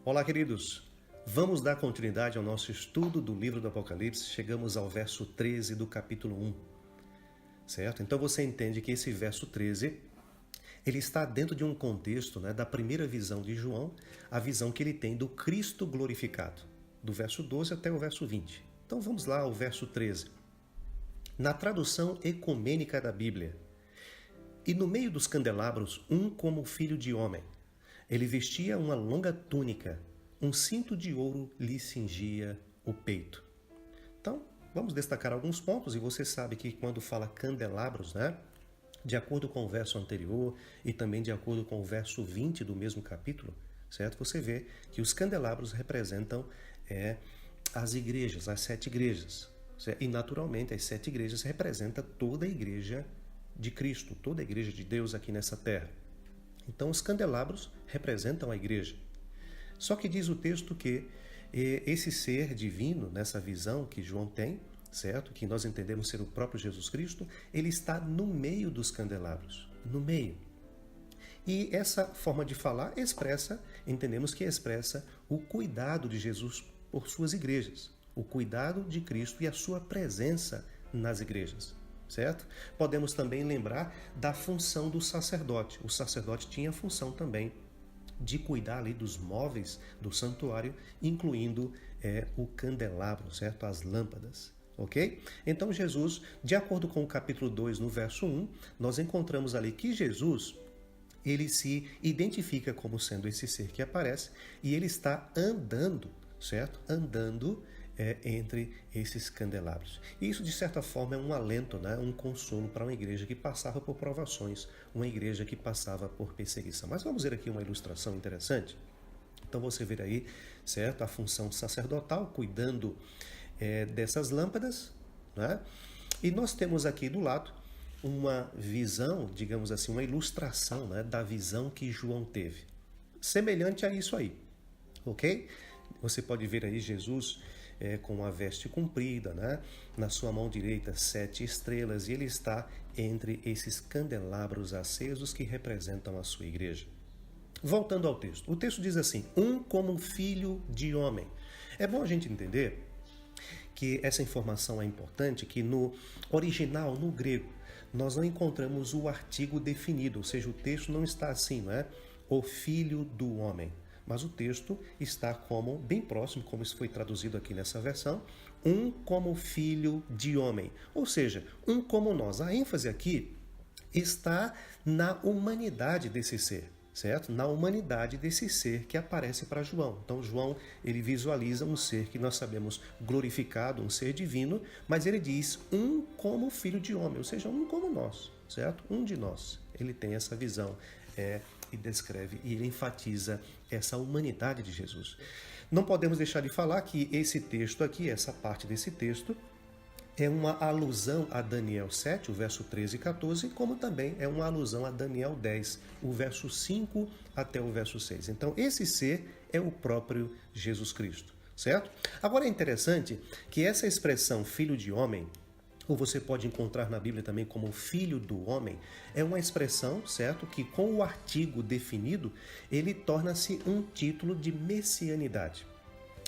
Olá, queridos. Vamos dar continuidade ao nosso estudo do livro do Apocalipse. Chegamos ao verso 13 do capítulo 1, certo? Então você entende que esse verso 13, ele está dentro de um contexto, da primeira visão de João, a visão que ele tem do Cristo glorificado, do verso 12 até o verso 20. Então vamos lá ao verso 13. Na tradução ecumênica da Bíblia, e no meio dos candelabros, um como filho de homem. Ele vestia uma longa túnica, um cinto de ouro lhe cingia o peito. Então, vamos destacar alguns pontos, e você sabe que quando fala candelabros, de acordo com o verso anterior e também de acordo com o verso 20 do mesmo capítulo, certo? Você vê que os candelabros representam as igrejas, as 7 igrejas. Certo? E naturalmente as 7 igrejas representam toda a igreja de Cristo, toda a igreja de Deus aqui nessa terra. Então os candelabros representam a igreja. Só que diz o texto que esse ser divino, nessa visão que João tem, certo? Que nós entendemos ser o próprio Jesus Cristo, ele está no meio dos candelabros, no meio. E essa forma de falar entendemos que expressa o cuidado de Jesus por suas igrejas, o cuidado de Cristo e a sua presença nas igrejas. Certo? Podemos também lembrar da função do sacerdote. O sacerdote tinha a função também de cuidar ali dos móveis do santuário, incluindo o candelabro, certo? As lâmpadas. Ok? Então Jesus, de acordo com o capítulo 2, no verso 1, nós encontramos ali que Jesus, ele se identifica como sendo esse ser que aparece e ele está andando, certo? Andando entre esses candelabros. E isso, de certa forma, é um alento, um consolo para uma igreja que passava por provações, uma igreja que passava por perseguição. Mas vamos ver aqui uma ilustração interessante. Então você vê aí, certo, a função sacerdotal, cuidando dessas lâmpadas, E nós temos aqui do lado uma visão, digamos assim, uma ilustração da visão que João teve. Semelhante a isso aí, ok? Você pode ver aí Jesus com a veste comprida, na sua mão direita 7 estrelas, e ele está entre esses candelabros acesos que representam a sua igreja. Voltando ao texto, o texto diz assim, um como filho de homem. É bom a gente entender que essa informação é importante, que no original, no grego, nós não encontramos o artigo definido, ou seja, o texto não está assim, o filho do homem. Mas o texto está como, bem próximo, como isso foi traduzido aqui nessa versão, um como filho de homem. Ou seja, um como nós. A ênfase aqui está na humanidade desse ser, certo? Na humanidade desse ser que aparece para João. Então João, ele visualiza um ser que nós sabemos glorificado, um ser divino, mas ele diz um como filho de homem, ou seja, um como nós, certo? Um de nós. Ele tem essa visão e descreve e ele enfatiza essa humanidade de Jesus. Não podemos deixar de falar que esse texto aqui, essa parte desse texto, é uma alusão a Daniel 7, o verso 13 e 14, como também é uma alusão a Daniel 10, o verso 5 até o verso 6. Então, esse ser é o próprio Jesus Cristo, certo? Agora é interessante que essa expressão filho de homem, ou você pode encontrar na Bíblia também como filho do homem, é uma expressão, certo? Que com o artigo definido, ele torna-se um título de messianidade.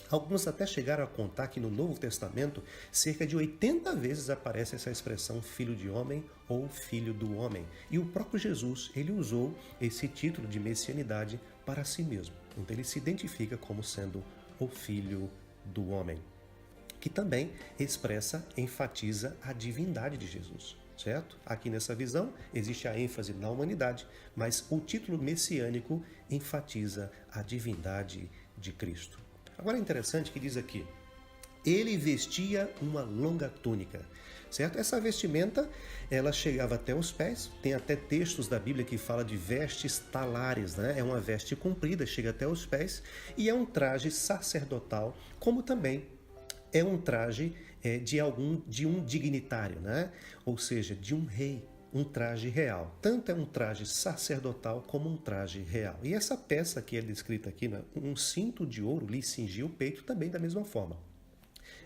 Alguns até chegaram a contar que no Novo Testamento, cerca de 80 vezes aparece essa expressão filho de homem ou filho do homem. E o próprio Jesus, ele usou esse título de messianidade para si mesmo. Então ele se identifica como sendo o filho do homem, que também enfatiza a divindade de Jesus, certo? Aqui nessa visão existe a ênfase na humanidade, mas o título messiânico enfatiza a divindade de Cristo. Agora é interessante que diz aqui, ele vestia uma longa túnica, certo? Essa vestimenta, ela chegava até os pés, tem até textos da Bíblia que fala de vestes talares, É uma veste comprida, chega até os pés, e é um traje sacerdotal, como também é um traje de um dignitário, Ou seja, de um rei, um traje real. Tanto é um traje sacerdotal como um traje real. E essa peça que é descrita aqui, um cinto de ouro lhe cingia o peito, também da mesma forma.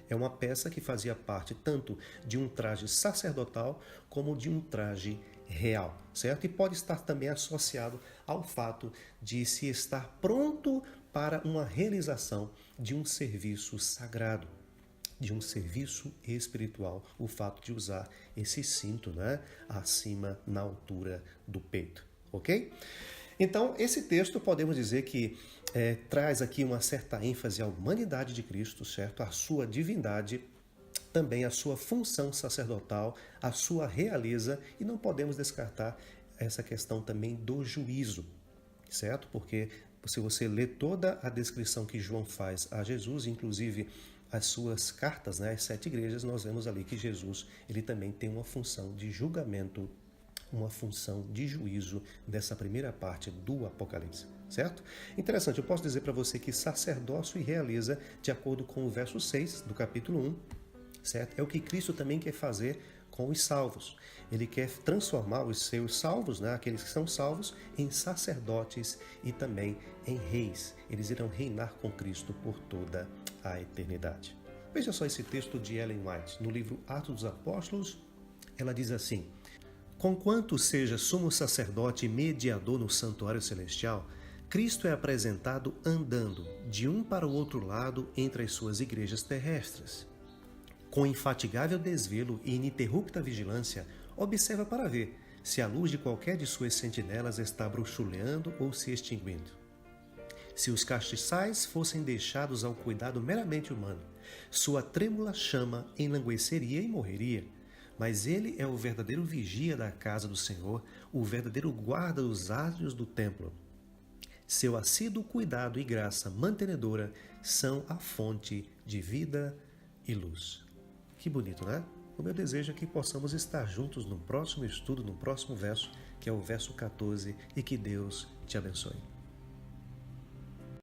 É uma peça que fazia parte tanto de um traje sacerdotal como de um traje real, certo? E pode estar também associado ao fato de se estar pronto para uma realização de um serviço sagrado, de um serviço espiritual, o fato de usar esse cinto, né, acima na altura do peito, ok? Então, esse texto podemos dizer que traz aqui uma certa ênfase à humanidade de Cristo, certo? A sua divindade, também a sua função sacerdotal, a sua realeza, e não podemos descartar essa questão também do juízo, certo? Porque se você lê toda a descrição que João faz a Jesus, inclusive as suas cartas, né, as 7 igrejas, nós vemos ali que Jesus ele também tem uma função de julgamento, uma função de juízo nessa primeira parte do Apocalipse, certo? Interessante, eu posso dizer para você que sacerdócio e realeza, de acordo com o verso 6 do capítulo 1, certo? É o que Cristo também quer fazer com os salvos. Ele quer transformar os seus salvos, né, aqueles que são salvos, em sacerdotes e também em reis. Eles irão reinar com Cristo por toda a eternidade. Veja só esse texto de Ellen White, no livro Atos dos Apóstolos. Ela diz assim: conquanto seja sumo sacerdote e mediador no santuário celestial, Cristo é apresentado andando de um para o outro lado entre as suas igrejas terrestres. Com infatigável desvelo e ininterrupta vigilância, observa para ver se a luz de qualquer de suas sentinelas está bruxuleando ou se extinguindo. Se os castiçais fossem deixados ao cuidado meramente humano, sua trêmula chama enlangueceria e morreria. Mas ele é o verdadeiro vigia da casa do Senhor, o verdadeiro guarda dos átrios do templo. Seu assíduo cuidado e graça mantenedora são a fonte de vida e luz. Que bonito, né? O meu desejo é que possamos estar juntos no próximo estudo, no próximo verso, que é o verso 14, e que Deus te abençoe.